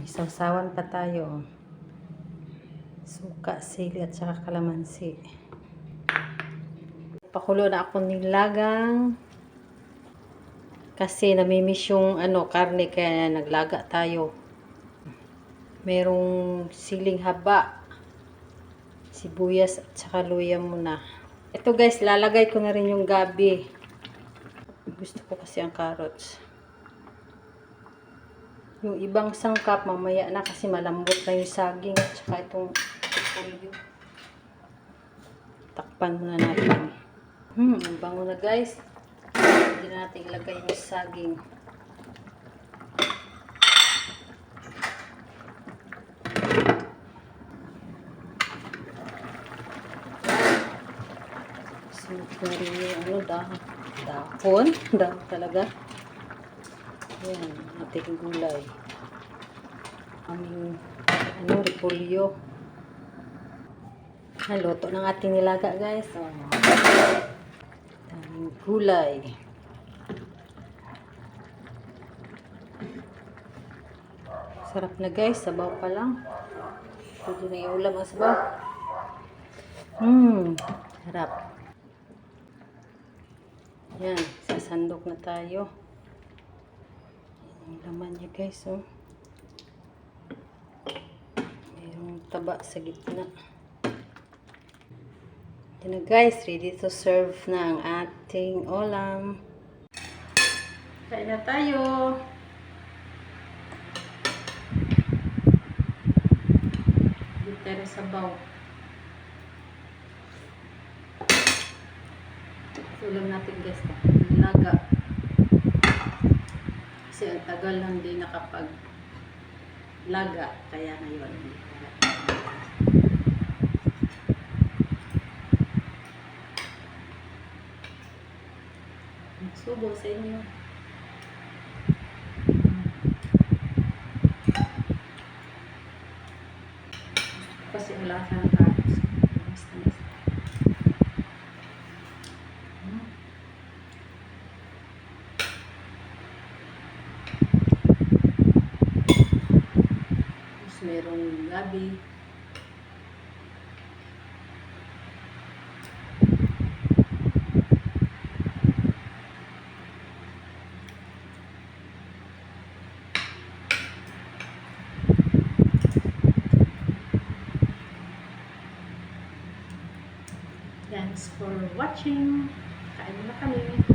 Sausawan pa tayo. Suka, sili at saka kalamansi. Pakulo na ako nilagang kasi namimiss yung karne kaya naglaga tayo. Merong siling haba, sibuyas at saka luya muna. Ito guys, lalagay ko na rin yung gabi. Gusto ko kasi ang carrots. Yung ibang sangkap, mamaya na kasi malambot na yung saging at saka itong repolyo. Takpan muna natin. Ang bango na guys. Hindi na natin ilagay yung saging. Sunod na rin yung dahon. Dahon talaga. Ayan, ating gulay. Aming repolyo. Luto ng ating nilaga guys. Aming gulay. Sarap na guys, sabaw pa lang. Pwede na iulam ang sabaw. Sarap. Yan, sasandok na tayo. Ang laman niya guys, mayroong taba sa gitna. Yan na guys, ready to serve na ang ating ulam. Kain na tayo. Dito tayo sa sabaw. Ulam natin guys, nilaga. Kasi ang tagal lang din nakapag-laga, kaya ngayon. Subo sa inyo. Kasi ang lasa ng carrots. Merong gabi. Thanks for watching. Kain na kami.